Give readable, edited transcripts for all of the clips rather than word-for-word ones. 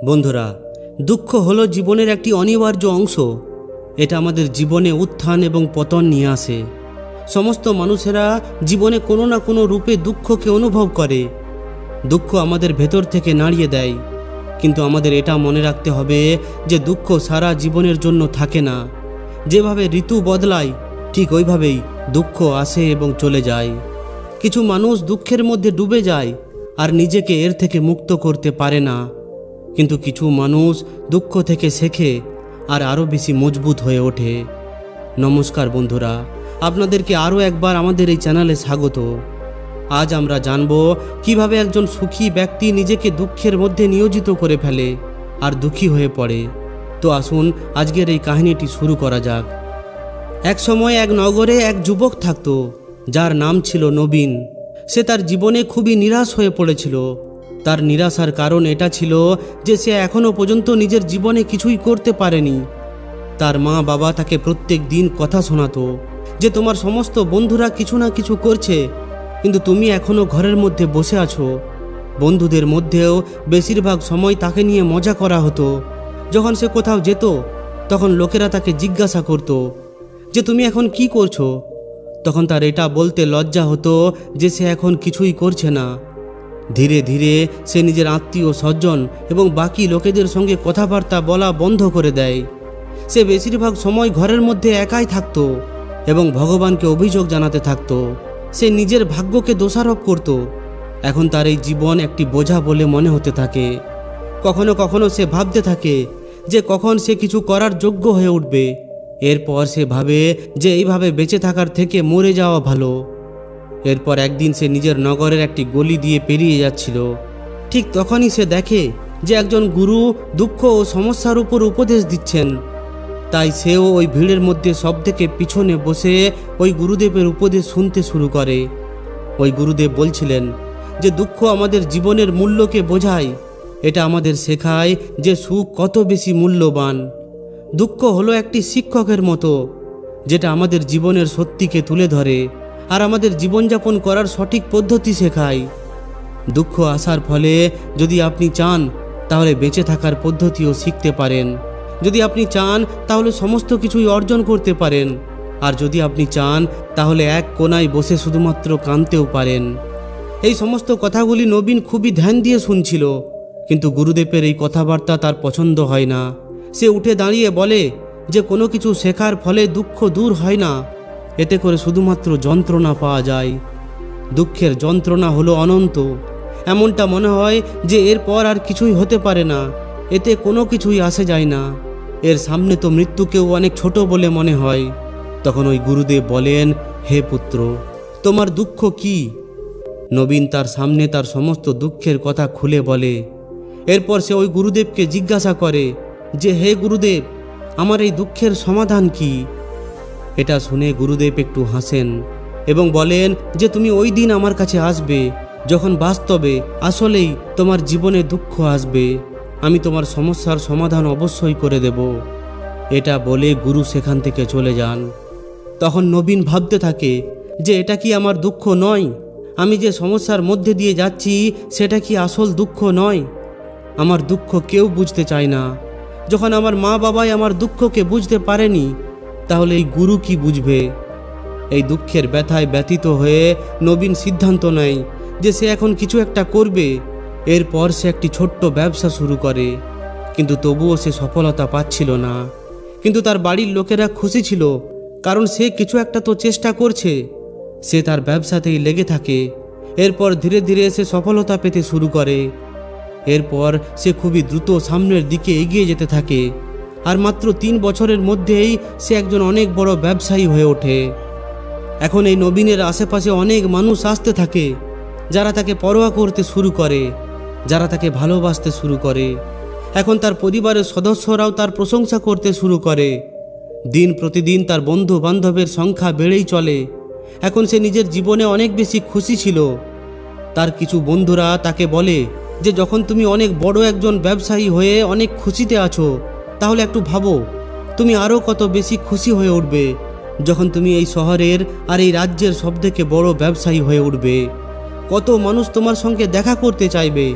বন্ধুরা, দুঃখ হলো জীবনের একটি অনিবার্য অংশ। এটা আমাদের জীবনে উত্থান এবং পতন নিয়ে আসে। সমস্ত মানুষেরা জীবনে কোনো না কোনো রূপে দুঃখকে অনুভব করে। দুঃখ আমাদের ভেতর থেকে নাড়িয়ে দেয়, কিন্তু আমাদের এটা মনে রাখতে হবে যে দুঃখ সারা জীবনের জন্য থাকে না। যেভাবে ঋতু বদলায় ঠিক ওইভাবেই দুঃখ আসে এবং চলে যায়। কিছু মানুষ দুঃখের মধ্যে ডুবে যায় আর নিজেকে এর থেকে মুক্ত করতে পারে না, কিন্তু কিছু মানুষ দুঃখ থেকে শেখে আর আরও বেশি মজবুত হয়ে ওঠে। নমস্কার বন্ধুরা, আপনাদেরকে আরও একবার আমাদের এই চ্যানেলে স্বাগত। আজ আমরা জানব কিভাবে একজন সুখী ব্যক্তি নিজেকে দুঃখের মধ্যে নিয়োজিত করে ফেলে আর দুঃখী হয়ে পড়ে। তো আসুন আজকের এই কাহিনীটি শুরু করা যাক। এক সময় এক নগরে এক যুবক থাকত, যার নাম ছিল নবীন। সে তার জীবনে খুবই নিরাশ হয়ে পড়েছিল। তার নিরাশার কারণ এটা ছিল যে সে এখনও পর্যন্ত নিজের জীবনে কিছুই করতে পারেনি। তার মা বাবা তাকে প্রত্যেক দিন কথা শোনাতো যে তোমার সমস্ত বন্ধুরা কিছু না কিছু করছে, কিন্তু তুমি এখনও ঘরের মধ্যে বসে আছো। বন্ধুদের মধ্যেও বেশিরভাগ সময় তাকে নিয়ে মজা করা হতো। যখন সে কোথাও যেত তখন লোকেরা তাকে জিজ্ঞাসা করত যে তুমি এখন কি করছো। তখন তার এটা বলতে লজ্জা হতো যে সে এখন কিছুই করছে না। ধীরে ধীরে সে নিজের আত্মীয় স্বজন এবং বাকি লোকেদের সঙ্গে কথাবার্তা বলা বন্ধ করে দেয়। সে বেশিরভাগ সময় ঘরের মধ্যে একাই থাকত এবং ভগবানকে অভিযোগ জানাতে থাকত। সে নিজের ভাগ্যকে দোষারোপ করত। এখন তার এই জীবন একটি বোঝা বলে মনে হতে থাকে। কখনো কখনো সে ভাবতে থাকে যে কখন সে কিছু করার যোগ্য হয়ে উঠবে। এরপর সে ভাবে যে এইভাবে বেঁচে থাকার থেকে মরে যাওয়া ভালো। এরপর একদিন সে নিজের নগরের একটি গলি দিয়ে পেরিয়ে যাচ্ছিল। ঠিক তখনই সে দেখে যে একজন গুরু দুঃখ ও সমস্যার উপর উপদেশ দিচ্ছেন। তাই সেও ওই ভিড়ের মধ্যে সব থেকে পিছনে বসে ওই গুরুদেবের উপদেশ শুনতে শুরু করে। ওই গুরুদেব বলছিলেন যে দুঃখ আমাদের জীবনের মূল্যকে বোঝায়। এটা আমাদের শেখায় যে সুখ কত বেশি মূল্যবান। দুঃখ হলো একটি শিক্ষকের মতো, যেটা আমাদের জীবনের সত্যিকে তুলে ধরে আর আমাদের জীবনযাপন করার সঠিক পদ্ধতি শেখায়। দুঃখ আসার ফলে যদি আপনি চান তাহলে বেঁচে থাকার পদ্ধতিও শিখতে পারেন। যদি আপনি চান তাহলে সমস্ত কিছুই অর্জন করতে পারেন, আর যদি আপনি চান তাহলে এক কোণায় বসে শুধুমাত্র কাঁদতেও পারেন। এই সমস্ত কথাগুলি নবীন খুবই ধ্যান দিয়ে শুনছিল, কিন্তু গুরুদেবের এই কথাবার্তা তার পছন্দ হয় না। সে উঠে দাঁড়িয়ে বলে যে কোনো কিছু শেখার ফলে দুঃখ দূর হয় না, এতে করে শুধুমাত্র যন্ত্রণা পাওয়া যায়। দুঃখের যন্ত্রণা হলো অনন্ত। এমনটা মনে হয় যে এরপর আর কিছুই হতে পারে না, এতে কোনো কিছুই আসে যায় না। এর সামনে তো মৃত্যুকেও অনেক ছোট বলে মনে হয়। তখন ওই গুরুদেব বলেন, হে পুত্র, তোমার দুঃখ কি? নবীন তার সামনে তার সমস্ত দুঃখের কথা খুলে বলে। এরপর সে ওই গুরুদেবকে জিজ্ঞাসা করে যে হে গুরুদেব, আমার এই দুঃখের সমাধান কি? এটা শুনে গুরুদেব একটু হাসেন এবং বলেন যে তুমি ওই দিন আমার কাছে আসবে যখন বাস্তবে আসলেই তোমার জীবনে দুঃখ আসবে। আমি তোমার সমস্যার সমাধান অবশ্যই করে দেব। এটা বলে গুরু সেখান থেকে চলে যান। তখন নবীন ভাবতে থাকে যে এটা কি আমার দুঃখ নয়? আমি যে সমস্যার মধ্যে দিয়ে যাচ্ছি সেটা কি আসল দুঃখ নয়? আমার দুঃখ কেউ বুঝতে চায় না। যখন আমার মা বাবাই আমার দুঃখকে বুঝতে পারেনি, তাহলে এই গুরু কি বুঝবে? এই দুঃখের ব্যথায় ব্যথিত হয়ে নবীন সিদ্ধান্ত নেয় যে সে এখন কিছু একটা করবে। এরপর সে একটি ছোট্ট ব্যবসা শুরু করে, কিন্তু তবুও সে সফলতা পাচ্ছিল না। কিন্তু তার বাড়ির লোকেরা খুশি ছিল, কারণ সে কিছু একটা তো চেষ্টা করছে। সে তার ব্যবসাতেই লেগে থাকে। এরপর ধীরে ধীরে সে সফলতা পেতে শুরু করে। এরপর সে খুবই দ্রুত সামনের দিকে এগিয়ে যেতে থাকে, আর মাত্র 3 বছরের মধ্যেই সে একজন অনেক বড় ব্যবসায়ী হয়ে ওঠে। এখন এই নবীনের আশেপাশে অনেক মানুষ আসতে থাকে, যারা তাকে পরোয়া করতে শুরু করে, যারা তাকে ভালোবাসতে শুরু করে। এখন তার পরিবারের সদস্যরাও তার প্রশংসা করতে শুরু করে। দিন প্রতিদিন তার বন্ধু বান্ধবের সংখ্যা বেড়েই চলে। এখন সে নিজের জীবনে অনেক বেশি খুশি ছিল। তার কিছু বন্ধুরা তাকে বলে যে যখন তুমি অনেক বড় একজন ব্যবসায়ী হয়ে অনেক খুশিতে আছো, তাহলে একটু ভাবো তুমি আরও কত বেশি খুশি হয়ে উঠবে যখন তুমি এই শহরের আর এই রাজ্যের সবথেকে বড় ব্যবসায়ী হয়ে উঠবে। কত মানুষ তোমার সঙ্গে দেখা করতে চাইবে।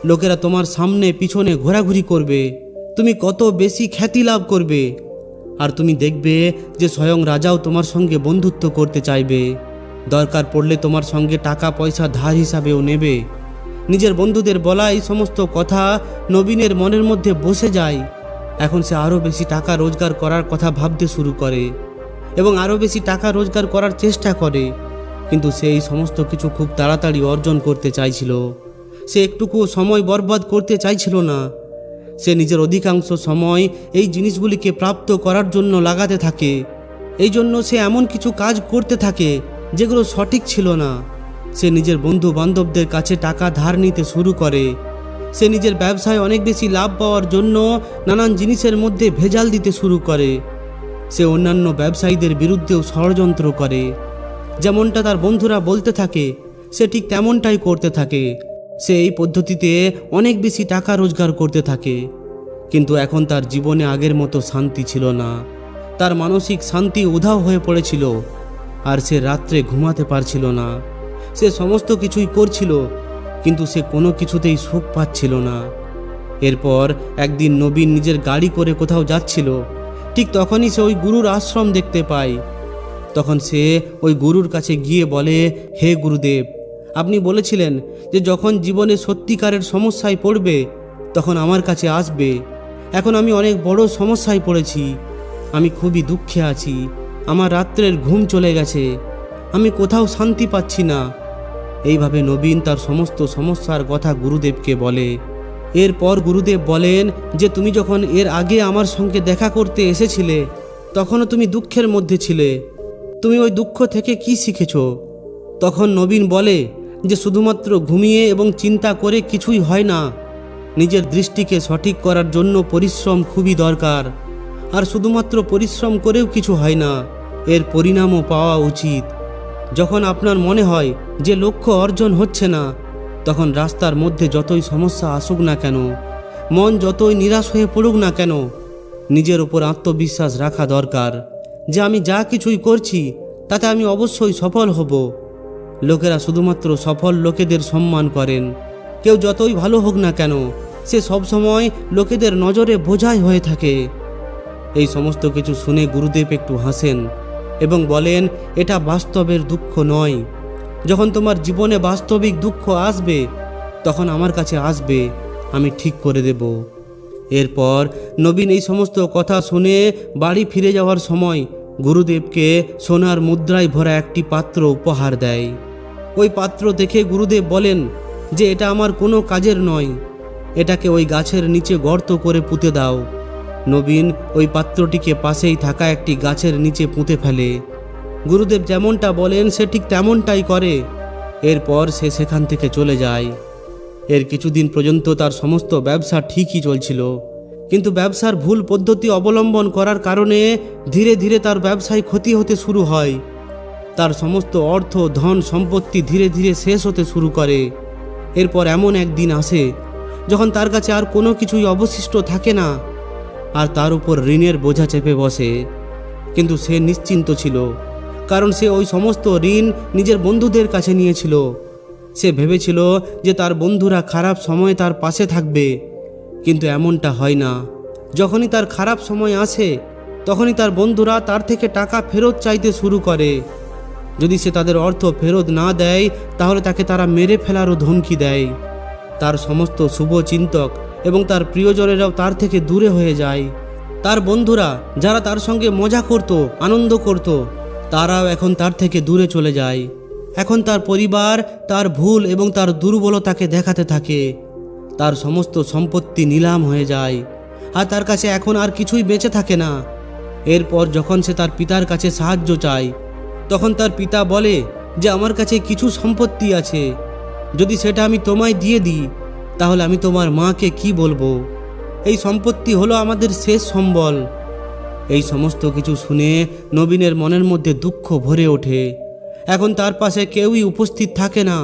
লোকেরা তোমার সামনে পিছনে ঘোরাঘুরি করবে, তুমি কত বেশি খ্যাতি লাভ করবে। আর তুমি দেখবে যে স্বয়ং রাজাও তোমার সঙ্গে বন্ধুত্ব করতে চাইবে, দরকার পড়লে তোমার সঙ্গে টাকা পয়সা ধার হিসাবেও নেবে। নিজের বন্ধুদের বলা এই সমস্ত কথা নবীনের মনের মধ্যে বসে যায়। এখন সে আরও বেশি টাকা রোজগার করার কথা ভাবতে শুরু করে এবং আরও বেশি টাকা রোজগার করার চেষ্টা করে। কিন্তু সে এই সমস্ত কিছু খুব তাড়াতাড়ি অর্জন করতে চাইছিল। সে একটুকুও সময় বরবাদ করতে চাইছিল না। সে নিজের অধিকাংশ সময় এই জিনিসগুলিকে প্রাপ্ত করার জন্য লাগাতে থাকে। এই জন্য সে এমন কিছু কাজ করতে থাকে যেগুলো সঠিক ছিল না। সে নিজের বন্ধু বান্ধবদের কাছে টাকা ধার নিতে শুরু করে। সে নিজের ব্যবসায় অনেক বেশি লাভ পাওয়ার জন্য নানান জিনিসের মধ্যে ভেজাল দিতে শুরু করে। সে অন্যান্য ব্যবসায়ীদের বিরুদ্ধেও ষড়যন্ত্র করে। যেমনটা তার বন্ধুরা বলতে থাকে সে ঠিক তেমনটাই করতে থাকে। সে এই পদ্ধতিতে অনেক বেশি টাকা রোজগার করতে থাকে। কিন্তু এখন তার জীবনে আগের মতো শান্তি ছিল না। তার মানসিক শান্তি উধাও হয়ে পড়েছিল, আর সে রাত্রে ঘুমাতে পারছিল না। সে সমস্ত কিছুই করছিল, কিন্তু সে কোনো কিছুতেই সুখ পাচ্ছিল না। এরপর একদিন নবীন নিজের গাড়ি করে কোথাও যাচ্ছিল। ঠিক তখনই সে ওই গুরুর আশ্রম দেখতে পায়। তখন সে ওই গুরুর কাছে গিয়ে বলে, হে গুরুদেব, আপনি বলেছিলেন যে যখন জীবনে সত্যিকারের সমস্যায় পড়বে তখন আমার কাছে আসবে। এখন আমি অনেক বড় সমস্যায় পড়েছি। আমি খুবই দুঃখে আছি। আমার রাত্রের ঘুম চলে গেছে। আমি কোথাও শান্তি পাচ্ছি না। এইভাবে নবীন তার সমস্ত সমস্যার কথা গুরুদেবকে বলে। এরপর গুরুদেব বলেন যে তুমি যখন এর আগে আমার সঙ্গে দেখা করতে এসেছিলে তখনও তুমি দুঃখের মধ্যে ছিলে। তুমি ওই দুঃখ থেকে কি শিখেছ? তখন নবীন বলে যে শুধুমাত্র ঘুমিয়ে এবং চিন্তা করে কিছুই হয় না। নিজের দৃষ্টিকে সঠিক করার জন্য পরিশ্রম খুবই দরকার। আর শুধুমাত্র পরিশ্রম করেও কিছু হয় না, এর পরিণামও পাওয়া উচিত। যখন আপনার মনে হয় যে লক্ষ্য অর্জন হচ্ছে না, তখন রাস্তার মধ্যে যতই সমস্যা আসুক না কেন, মন যতই নিরাশ হয়ে পড়ুক না কেন, নিজের উপর আত্মবিশ্বাস রাখা দরকার যে আমি যা কিছুই করছি তাতে আমি অবশ্যই সফল হব। লোকেরা শুধুমাত্র সফল লোকেদের সম্মান করেন। কেউ যতই ভালো হোক না কেন, সে সবসময় লোকেদের নজরে বোঝাই হয়ে থাকে। এই সমস্ত কিছু শুনে গুরুদেব একটু হাসেন এবং বলেন, এটা বাস্তবের দুঃখ নয়। যখন তোমার জীবনে বাস্তবিক দুঃখ আসবে তখন আমার কাছে আসবে, আমি ঠিক করে দেব। এরপর নবীন এই সমস্ত কথা শুনে বাড়ি ফিরে যাওয়ার সময় গুরুদেবকে সোনার মুদ্রায় ভরা একটি পাত্র উপহার দেয়। ওই পাত্র দেখে গুরুদেব বলেন যে এটা আমার কোনো কাজের নয়, এটাকে ওই গাছের নিচে গর্ত করে পুঁতে দাও। নবীন ওই পাত্রটিকে পাশেই থাকা একটি গাছের নিচে পুঁতে ফেলে। গুরুদেব যেমনটা বলেন সে ঠিক তেমনটাই করে। এরপর সে সেখান থেকে চলে যায়। এর কিছুদিন পর্যন্ত তার সমস্ত ব্যবসা ঠিকই চলছিল, কিন্তু ব্যবসার ভুল পদ্ধতি অবলম্বন করার কারণে ধীরে ধীরে তার ব্যবসায় ক্ষতি হতে শুরু হয়। তার সমস্ত অর্থ ধন সম্পত্তি ধীরে ধীরে শেষ হতে শুরু করে। এরপর এমন একদিন আসে যখন তার কাছে আর কোনো কিছুই অবশিষ্ট থাকে না, আর তার উপর ঋণের বোঝা চেপে বসে। কিন্তু সে নিশ্চিন্ত ছিল, কারণ সে ওই সমস্ত ঋণ নিজের বন্ধুদের কাছে নিয়েছিল। সে ভেবেছিল যে তার বন্ধুরা খারাপ সময়ে তার পাশে থাকবে, কিন্তু এমনটা হয় না। যখনই তার খারাপ সময় আসে তখনই তার বন্ধুরা তার থেকে টাকা ফেরত চাইতে শুরু করে। যদি সে তাদের অর্থ ফেরত না দেয় তাহলে তাকে তারা মেরে ফেলারও ধমকি দেয়। তার সমস্ত শুভচিন্তক এবং তার প্রিয়জনেরাও তার থেকে দূরে হয়ে যায়। তার বন্ধুরা যারা তার সঙ্গে মজা করত, আনন্দ করত, তারাও এখন তার থেকে দূরে চলে যায়। এখন তার পরিবার তার ভুল এবং তার দুর্বলতাকে দেখাতে থাকে। তার সমস্ত সম্পত্তি নিলাম হয়ে যায়, আর তার কাছে এখন আর কিছুই বেঁচে থাকে না। এরপর যখন সে তার পিতার কাছে সাহায্য চায় তখন তার পিতা বলে যে আমার কাছে কিছু সম্পত্তি আছে, যদি সেটা আমি তোমায় দিয়ে দিই তাহলে আমি তোমার মাকে কি বলবো? এই সম্পত্তি হলো আমাদের শেষ সম্বল। এই সমস্ত কিছু শুনে নবীনের মনের মধ্যে দুঃখ ভরে ওঠে। এখন তার পাশে কেউই উপস্থিত থাকে না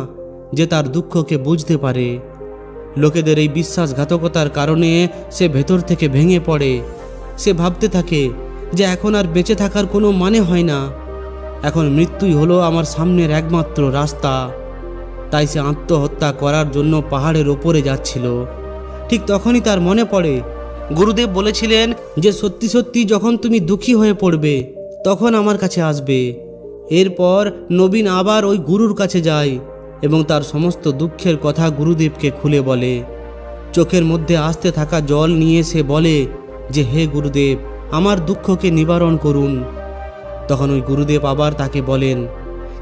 যে তার দুঃখকে বুঝতে পারে। লোকেদের এই বিশ্বাসঘাতকতার কারণে সে ভেতর থেকে ভেঙে পড়ে। সে ভাবতে থাকে যে এখন আর বেঁচে থাকার কোনো মানে হয় না, এখন মৃত্যুই হলো আমার সামনের একমাত্র রাস্তা। তাই সে আত্মহত্যা করার জন্য পাহাড়ের ওপরে যাচ্ছিল। ঠিক তখনই তার মনে পড়ে গুরুদেব বলেছিলেন যে সত্যি সত্যি যখন তুমি দুঃখী হয়ে পড়বে তখন আমার কাছে আসবে। এরপর নবীন আবার ওই গুরুর কাছে যায় এবং তার সমস্ত দুঃখের কথা গুরুদেবকে খুলে বলে। চোখের মধ্যে আসতে থাকা জল নিয়ে সে বলে যে হে গুরুদেব, আমার দুঃখকে নিবারণ করুন। তখন ওই গুরুদেব আবার তাকে বলেন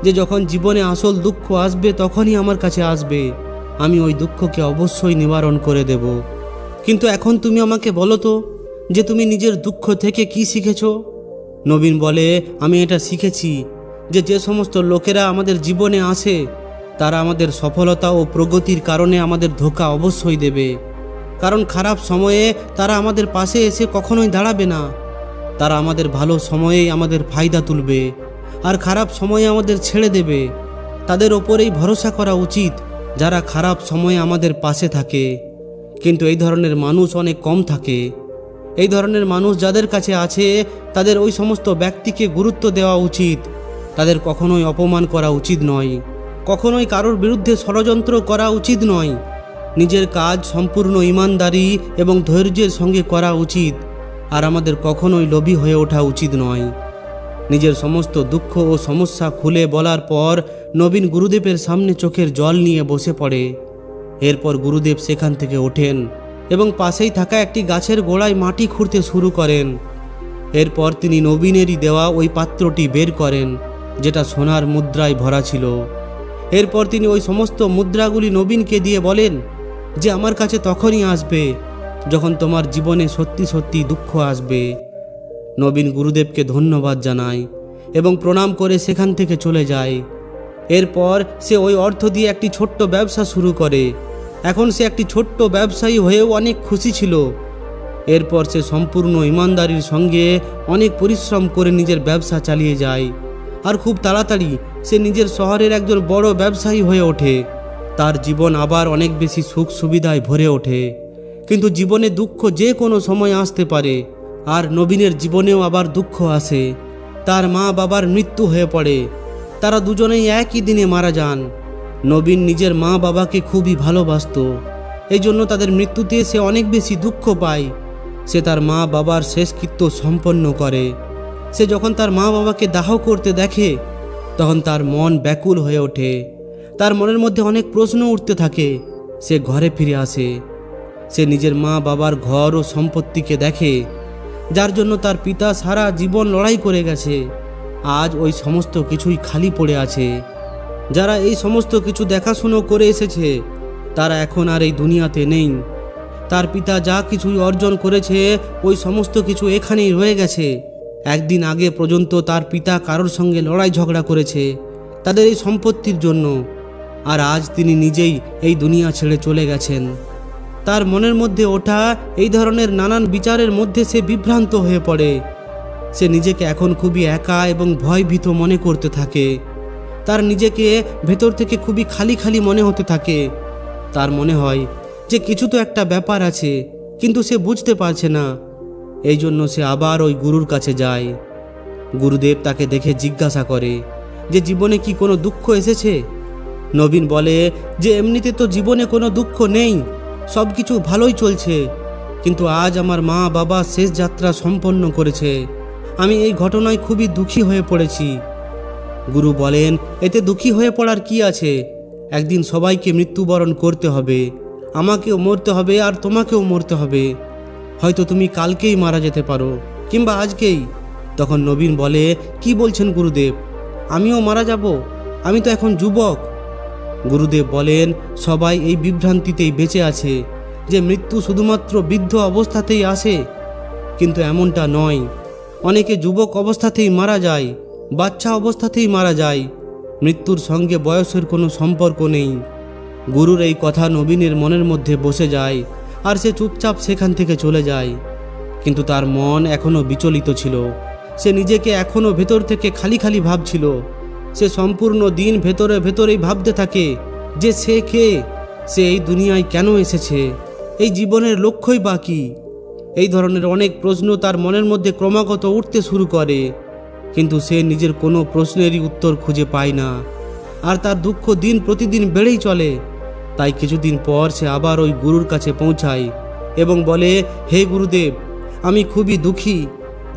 যে যখন জীবনে আসল দুঃখ আসবে তখনই আমার কাছে আসবে, আমি ওই দুঃখকে অবশ্যই নিবারণ করে দেব। কিন্তু এখন তুমি আমাকে বলো তো যে তুমি নিজের দুঃখ থেকে কি শিখেছো? নবীন বলে, আমি এটা শিখেছি যে যে সমস্ত লোকেরা আমাদের জীবনে আসে তারা আমাদের সফলতা ও প্রগতির কারণে আমাদের ধোঁকা অবশ্যই দেবে। কারণ খারাপ সময়ে তারা আমাদের পাশে এসে কখনোই দাঁড়াবে না। তারা আমাদের ভালো সময়েই আমাদের ফায়দা তুলবে আর খারাপ সময়ে আমাদের ছেড়ে দেবে। তাদের ওপরেই ভরসা করা উচিত যারা খারাপ সময়ে আমাদের পাশে থাকে। কিন্তু এই ধরনের মানুষ অনেক কম থাকে। এই ধরনের মানুষ যাদের কাছে আছে তাদের ওই সমস্ত ব্যক্তিকে গুরুত্ব দেওয়া উচিত। তাদের কখনোই অপমান করা উচিত নয়, কখনোই কারোর বিরুদ্ধে ষড়যন্ত্র করা উচিত নয়। নিজের কাজ সম্পূর্ণ ইমানদারি এবং ধৈর্যের সঙ্গে করা উচিত। আর আমাদের কখনোই লোভী হয়ে ওঠা উচিত নয়। নিজের সমস্ত দুঃখ ও সমস্যা খুলে বলার পর নবীন গুরুদেবের সামনে চোখের জল নিয়ে বসে পড়ে। এরপর গুরুদেব সেখান থেকে ওঠেন এবং পাশেই থাকা একটি গাছের গোড়ায় মাটি খুঁড়তে শুরু করেন। এরপর তিনি নবীনেরই দেওয়া ওই পাত্রটি বের করেন যেটা সোনার মুদ্রায় ভরা ছিল। এরপর তিনি ওই সমস্ত মুদ্রাগুলি নবীনকে দিয়ে বলেন যে আমার কাছে তখনই আসবে যখন তোমার জীবনে সত্যি সত্যি দুঃখ আসবে। নবীন গুরুদেবকে ধন্যবাদ জানায় এবং প্রণাম করে সেখান থেকে চলে যায়। এরপর সে ওই অর্থ দিয়ে একটি ছোট্ট ব্যবসা শুরু করে। এখন সে একটি ছোট্ট ব্যবসায়ী হয়েও অনেক খুশি ছিল। এরপর সে সম্পূর্ণ ইমানদারির সঙ্গে অনেক পরিশ্রম করে নিজের ব্যবসা চালিয়ে যায় আর খুব তাড়াতাড়ি সে নিজের শহরের একজন বড় ব্যবসায়ী হয়ে ওঠে। তার জীবন আবার অনেক বেশি সুখ সুবিধায় ভরে ওঠে। কিন্তু জীবনে দুঃখ যে কোনো সময় আসতে পারে, আর নবীনের জীবনেও আবার দুঃখ আসে। তার মা বাবার মৃত্যু হয়ে পড়ে। তারা দুজনেই একই দিনে মারা যান। নবীন নিজের মা বাবাকে খুবই ভালোবাসত। এই জন্য তাদের মৃত্যুতে সে অনেক বেশি দুঃখ পায়। সে তার মা বাবার শেষকৃত্য সম্পন্ন করে। সে যখন তার মা বাবাকে দাহ করতে দেখে তখন তার মন ব্যাকুল হয়ে ওঠে। তার মনের মধ্যে অনেক প্রশ্ন উঠতে থাকে। সে ঘরে ফিরে আসে। সে নিজের মা বাবার ঘর ও সম্পত্তিকে দেখে, যার জন্য তার পিতা সারা জীবন লড়াই করে গেছে। আজ ওই সমস্ত কিছুই খালি পড়ে আছে। যারা এই সমস্ত কিছু দেখাশুনো করে এসেছে তারা এখন আর এই দুনিয়াতে নেই। তার পিতা যা কিছুই অর্জন করেছে ওই সমস্ত কিছু এখানেই রয়ে গেছে। একদিন আগে পর্যন্ত তার পিতা কারোর সঙ্গে লড়াই ঝগড়া করেছে তাদের এই সম্পত্তির জন্য, আর আজ তিনি নিজেই এই দুনিয়া ছেড়ে চলে গেছেন। তার মনের মধ্যে ওঠা এই ধরনের নানান বিচারের মধ্যে সে বিভ্রান্ত হয়ে পড়ে। সে নিজেকে এখন খুবই একা এবং ভয়ভীত মনে করতে থাকে। তার নিজেকে ভেতর থেকে খুবই খালি খালি মনে হতে থাকে। তার মনে হয় যে কিছু তো একটা ব্যাপার আছে, কিন্তু সে বুঝতে পারছে না। এই জন্য সে আবার ওই গুরুর কাছে যায়। গুরুদেব তাকে দেখে জিজ্ঞাসা করে যে জীবনে কি কোনো দুঃখ এসেছে? নবীন বলে যে এমনিতে তো জীবনে কোনো দুঃখ নেই, সব কিছু ভালোই চলছে। কিন্তু আজ আমার মা বাবা শেষ যাত্রা সম্পন্ন করেছে। আমি এই ঘটনায় খুবই দুঃখী হয়ে পড়েছি। গুরু বলেন, এতে দুঃখী হয়ে পড়ার কি আছে? একদিন সবাইকে মৃত্যুবরণ করতে হবে। আমাকেও মরতে হবে আর তোমাকেও মরতে হবে। হয়তো তুমি কালকেই মারা যেতে পারো কিংবা আজকেই। তখন নবীন বলে, কি বলছেন গুরুদেব? আমিও মারা যাব? আমি তো এখন যুবক। গুরুদেব বলেন, সবাই এই বিভ্রান্তিতেই বেঁচে আছে যে মৃত্যু শুধুমাত্র বৃদ্ধ অবস্থাতেই আসে, কিন্তু এমনটা নয়। অনেকে যুবক অবস্থাতেই মারা যায়, বাচ্চা অবস্থাতেই মারা যায়। মৃত্যুর সঙ্গে বয়সের কোনো সম্পর্ক নেই। গুরুর এই কথা নবীনের মনের মধ্যে বসে যায় আর সে চুপচাপ সেখান থেকে চলে যায়। কিন্তু তার মন এখনও বিচলিত ছিল। সে নিজেকে এখনও ভেতর থেকে খালি খালি ভাবছিল। সে সম্পূর্ণ দিন ভেতরে ভেতরেই ভাবতে থাকে যে সে কে, সে এই দুনিয়ায় কেন এসেছে, এই জীবনের লক্ষ্যই বা কী। এই ধরনের অনেক প্রশ্ন তার মনের মধ্যে ক্রমাগত উঠতে শুরু করে, কিন্তু সে নিজের কোনো প্রশ্নেরই উত্তর খুঁজে পায় না। আর তার দুঃখ দিন প্রতিদিন বেড়েই চলে। তাই কিছুদিন পর সে আবার ওই গুরুর কাছে পৌঁছায় এবং বলে, হে গুরুদেব, আমি খুবই দুঃখী,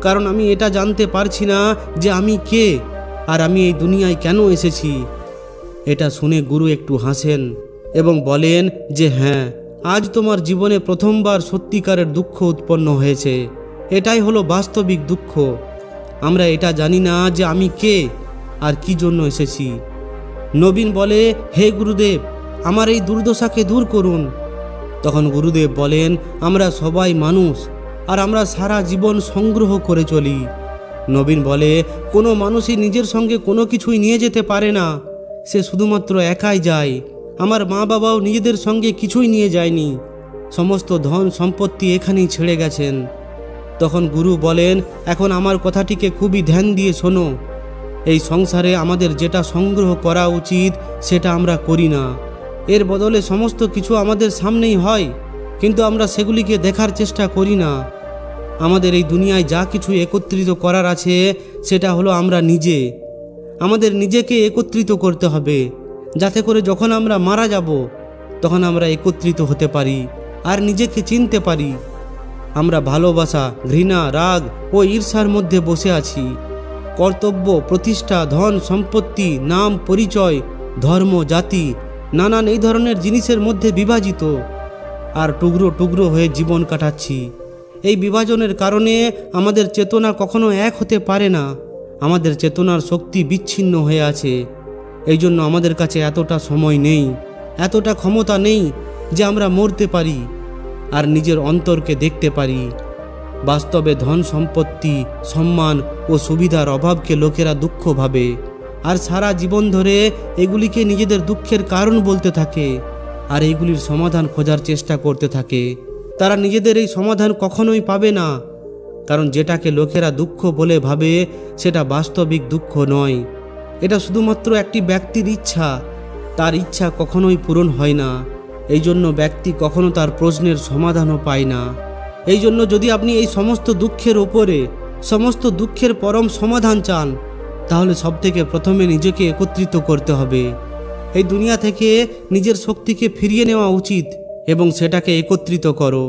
কারণ আমি এটা জানতে পারছি না যে আমি কে আর আমি এই দুনিয়ায় কেন এসেছি। এটা শুনে গুরু একটু হাসেন এবং বলেন যে হ্যাঁ, আজ তোমার জীবনে প্রথমবার সত্যিকারের দুঃখ উৎপন্ন হয়েছে। এটাই হলো বাস্তবিক দুঃখ। আমরা এটা জানি না যে আমি কে আর কি জন্য এসেছি। নবীন বলে, হে গুরুদেব, আমার এই দুর্দশাকে দূর করুন। তখন গুরুদেব বলেন, আমরা সবাই মানুষ আর আমরা সারা জীবন সংগ্রহ করে চলি। নবীন বলে, কোনো মানুষই নিজের সঙ্গে কোনো কিছুই নিয়ে যেতে পারে না, সে শুধুমাত্র একাই যায়। আমার মা বাবাও নিজেদের সঙ্গে কিছুই নিয়ে যায়নি, সমস্ত ধন সম্পত্তি এখানেই ছেড়ে গেছেন। তখন গুরু বলেন, এখন আমার কথাটিকে খুবই ধ্যান দিয়ে শোনো। এই সংসারে আমাদের যেটা সংগ্রহ করা উচিত সেটা আমরা করি না। এর বদলে সমস্ত কিছু আমাদের সামনেই হয়, কিন্তু আমরা সেগুলিকে দেখার চেষ্টা করি না। আমাদের এই দুনিয়ায় যা কিছু একত্রিত করার আছে সেটা হলো আমরা নিজে। আমাদের নিজেকে একত্রিত করতে হবে, যাতে করে যখন আমরা মারা যাব তখন আমরা একত্রিত হতে পারি আর নিজেকে চিনতে পারি। আমরা ভালোবাসা, ঘৃণা, রাগ ও ঈর্ষার মধ্যে বসে আছি। কর্তব্য, প্রতিষ্ঠা, ধন সম্পত্তি, নাম, পরিচয়, ধর্ম, জাতি, নানান এই ধরনের জিনিসের মধ্যে বিভাজিত আর টুকরো টুকরো হয়ে জীবন কাটাচ্ছি। এই বিভাজনের কারণে আমাদের চেতনা কখনো এক হতে পারে না। আমাদের চেতনার শক্তি বিচ্ছিন্ন হয়ে আছে। এই জন্য আমাদের কাছে এতটা সময় নেই, এতটা ক্ষমতা নেই যে আমরা মরতে পারি আর নিজের অন্তরকে দেখতে পারি। বাস্তবে ধন সম্পত্তি, সম্মান ও সুবিধার অভাবকে লোকেরা দুঃখ ভাবে আর সারা জীবন ধরে এগুলিকে নিজেদের দুঃখের কারণ বলতে থাকে আর এগুলির সমাধান খোঁজার চেষ্টা করতে থাকে। তারা নিজেদের এই সমাধান কখনোই পাবে না, কারণ যেটাকে লোকেরা দুঃখ বলে ভাবে সেটা বাস্তবিক দুঃখ নয়। এটা শুধুমাত্র একটি ব্যক্তির ইচ্ছা। তার ইচ্ছা কখনোই পূরণ হয় না। এই জন্য ব্যক্তি কখনো তার প্রশ্নের সমাধানও পায় না। এই জন্য যদি আপনি এই সমস্ত দুঃখের ওপরে, সমস্ত দুঃখের পরম সমাধান চান, তাহলে সবথেকে প্রথমে নিজেকে একত্রিত করতে হবে। এই দুনিয়া থেকে নিজের শক্তিকে ফিরিয়ে নেওয়া উচিত এবং সেটাকে একত্রিত করো।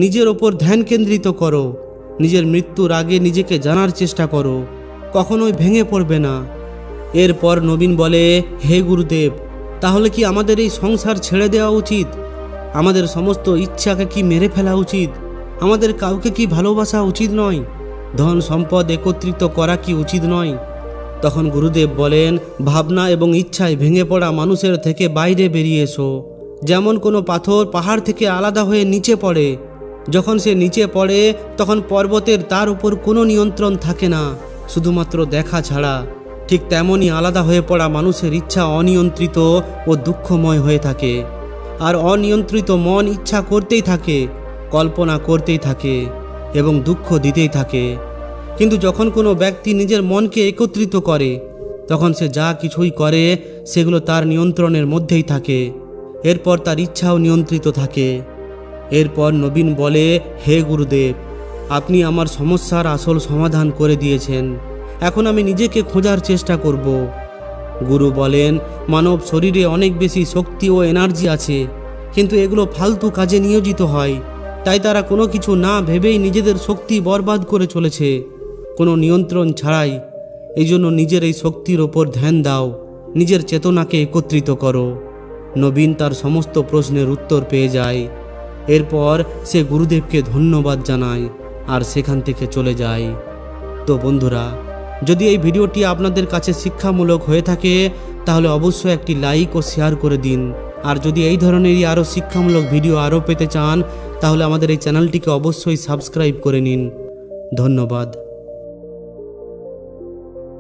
নিজের ওপর ধ্যান কেন্দ্রিত করো। নিজের মৃত্যুর আগে নিজেকে জানার চেষ্টা করো, কখনোই ভেঙে পড়বে না। এরপর নবীন বলে, হে গুরুদেব, তাহলে কি আমাদের এই সংসার ছেড়ে দেওয়া উচিত? আমাদের সমস্ত ইচ্ছাকে কি মেরে ফেলা উচিত? আমাদের কাউকে কি ভালোবাসা উচিত নয়? ধন সম্পদ একত্রিত করা কি উচিত নয়? তখন গুরুদেব বলেন, ভাবনা এবং ইচ্ছায় ভেঙে পড়া মানুষের থেকে বাইরে বেরিয়ে এসো। যেমন কোনো পাথর পাহাড় থেকে আলাদা হয়ে নিচে পড়ে। যখন সে নিচে পড়ে তখন পর্বতের তার উপর কোনো নিয়ন্ত্রণ থাকে না, শুধুমাত্র দেখা ছাড়া। ঠিক তেমনই আলাদা হয়ে পড়া মানুষের ইচ্ছা অনিয়ন্ত্রিত ও দুঃখময় হয়ে থাকে। আর অনিয়ন্ত্রিত মন ইচ্ছা করতেই থাকে, কল্পনা করতেই থাকে এবং দুঃখ দিতেই থাকে। কিন্তু যখন কোনো ব্যক্তি নিজের মনকে একত্রিত করে তখন সে যা কিছুই করে সেগুলো তার নিয়ন্ত্রণের মধ্যেই থাকে। এরপর তার ইচ্ছাও নিয়ন্ত্রিত থাকে। এরপর নবীন বলে, হে গুরুদেব, আপনি আমার সমস্যার আসল সমাধান করে দিয়েছেন। এখন আমি নিজেকে খোঁজার চেষ্টা করব। গুরু বলেন, মানব শরীরে অনেক বেশি শক্তি ও এনার্জি আছে, কিন্তু এগুলো ফালতু কাজে নিয়োজিত হয়। তাই তারা কোনো কিছু না ভেবেই নিজেদের শক্তি বরবাদ করে চলেছে, কোনো নিয়ন্ত্রণ ছাড়াই। এই জন্য নিজের এই শক্তির ওপর ধ্যান দাও, নিজের চেতনাকে একত্রিত করো। নবীন তার সমস্ত প্রশ্নের উত্তর পেয়ে যায়। এরপর সে গুরুদেবকে ধন্যবাদ জানায় আর সেখান থেকে চলে যায়। তো বন্ধুরা, যদি এই ভিডিওটি আপনাদের কাছে শিক্ষামূলক হয়ে থাকে তাহলে অবশ্যই একটি লাইক ও শেয়ার করে দিন। আর যদি এই ধরনেরই আরও শিক্ষামূলক ভিডিও আরও পেতে চান তাহলে আমাদের এই চ্যানেলটিকে অবশ্যই সাবস্ক্রাইব করে নিন। ধন্যবাদ।